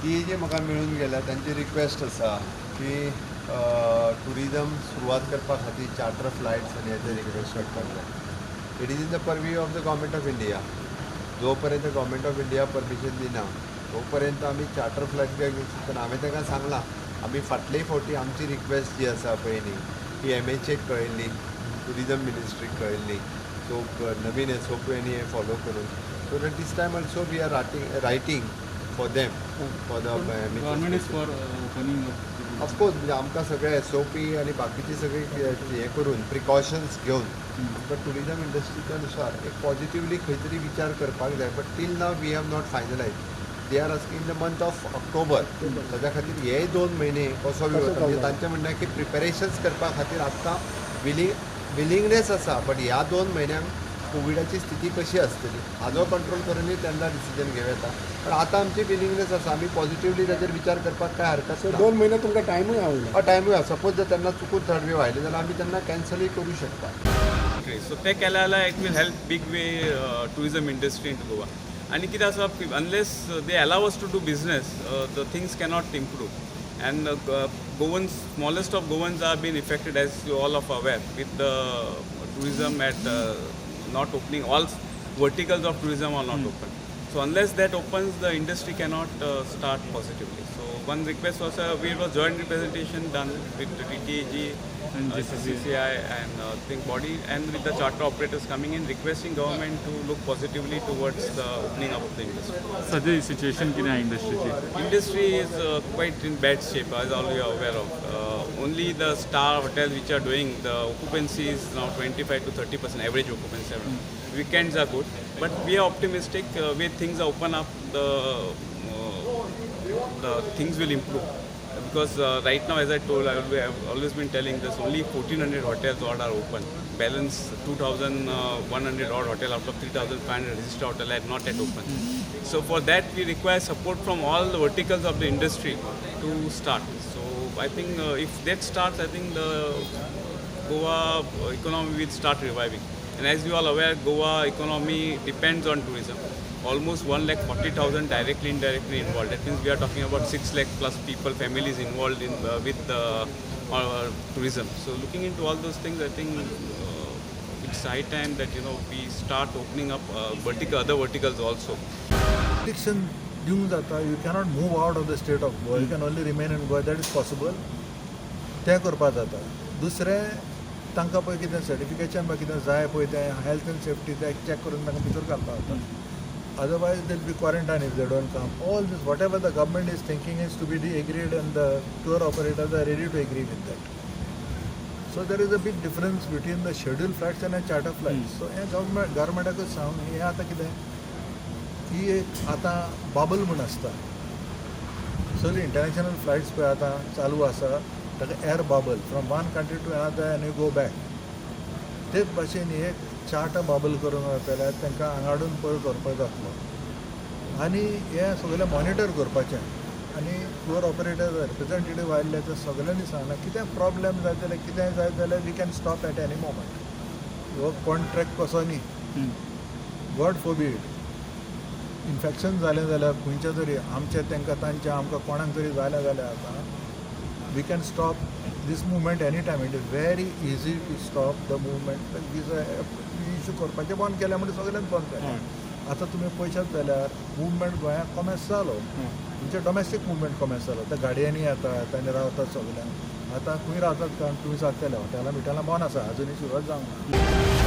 ती जी म्हाका मेळून गेल्या तांची रिक्वेस्ट आसा की टुरिजम सुरवात करपा खातीर चार्टर फ्लायट्स आनी हेजे रिक्वेस्ट करपाक जाय. It is in the purview of the government of India. जो पर्यंत गव्हर्मेंट ऑफ इंडिया परमिशन दिना तोपर्यंत आमी चार्टर फ्लायट घेवंक शकना. हांवें ताका सांगलां आमी फाटलेय फावटी आमची रिक्वेस्ट जी आसा पळय न्ही ती MHAक कळयल्ली, टुरिजम मिनिस्ट्रीक कळयल्ली. सो नवीन SOPनी हें फॉलो करून so that this time also we are writing for them for the government is for opening of course म्हणजे आमकां सगळे SOP आनी बाकीची सगळी हें करून प्रिकॉशन्स घेवन आमकां टुरिजम इंडस्ट्रीच्या अनुसार एक पॉझिटिवली खंय तरी विचार करपाक जाय. But till now we have not finalize. They are asking in the month of October. ताच्या खातीर हे 2 म्हयने कसो वेळ वता म्हणजे तांचें म्हणणें की प्रिपेरेशन्स करपा खातीर आत्तां विलिंगनेस आसा. बट ह्या 2 म्हयन्यांक कोविडाची स्थिती कशी आसतली हाजो कंट्रोल करूनय तेन्ना डिसिजन घेवं येता. पण आतां आमची विलिंगनेस आसा. आमी पॉझिटिवली ताचेर विचार करपाक काय हरकत ना. 2 महिने तुमकां टायमूय आवडला. टायमूय आसा. सपोज जर तेन्ना चुकून थर्ड वेव आयली जाल्यार आमी तेन्ना कॅन्सलूय करूं शकता. So ते केल्या जाल्यार it will help big way tourism industry into Goa. आणि कितें आसा unless they allow us to do business, the things cannot improve. And Goans, smallest of Goans are being affected, as you all are aware, with the tourism at not opening. All verticals of tourism are not open. So unless that opens, the industry cannot start positively. So one request was we was joint representation done with the DTAG, CCI and think body, and with the charter operators coming in requesting government to look positively towards the opening up of the industry. सध्या situation कितें आहा इंडस्ट्रीची? Industry is quite in bad shape, as all you are aware of. Only the star hotels which are doing, the occupancy is now 25 to 30% average occupancy. Weekends are good, but we are optimistic. When things are open up, the things will improve. Because right now, as I told, I've always been telling this, only 1,400 hotels odd are open. Balance 2,100 odd hotel out of 3,500 registered hotel are not yet open. So for that, we require support from all the verticals of the industry to start. So I think if that starts, I think the Goa economy will start reviving. And as you all aware, Goa economy depends on tourism. Almost 1,40,000 directly, indirectly involved. That means we are talking about 6 lakh plus people, families involved in with tourism. So looking into all those things, I think it's high time that we start opening up other verticals also. Restriction दिवंक जाता. You cannot move out of the state of Goa. You can only remain in Goa. That is possible. तें करपाक जाता. दुसरें तांकां पळय कितें certification बा कितें जाय पळय तें हेल्थ एंड सेफ्टी तें चॅक करून तांकां भितर घालपाक जाता. Otherwise, they'll be quarantined if they don't come. All this, whatever the government is thinking is to be agreed, and the tour operators are ready to agree with that. So there is a big difference between the scheduled flights and the charter flights. So government सांग हे आतां कितें ही एक आतां बाबल म्हूण आसता. सगळी international flights पळय आतां चालू आसा ताका air bubble from one country to another आनी गो बॅक. तेच भाशेन एक चार्टर बाबल करून जाल्यार तांकां हांगाडून पळय करपाक जातलो. आनी हें सगळें मॉनिटर करपाचें. आनी टूर ऑपरेटर रिप्रेझेंटेटीव आयिल्ले ते सगळ्यांनी सांगलां कितें प्रॉब्लेम जाय जाल्यार कितेंय जाय जाल्यार we can stop at any moment. हो कॉन्ट्रॅक्ट कसो न्ही. गॉड फोrbid इन्फेक्शन जालें जाल्यार खंयचें तरी आमचें तांकां तांचें आमकां कोणाक तरी जालें जाल्यार आतां we can stop this movement anytime. It is very easy to stop the movement. Issue करपाचें बंद केलें म्हणजे सगळ्यांत बंद केलें. आतां तुमी पळयशात जाल्यार मुवमेंट गोंयांत कॉमेर्स जालो. म्हणजे डॉमेस्टीक मुवमेंट कॉमेर्स जालो. आतां गाडयांनी येतात आनी रावतात सगळ्यांक. आतां खंय रावतात कारण तुमी सांगतले हॉटेलां बिटेलां बंद आसा. अजुनूय सुरवात जावंक ना.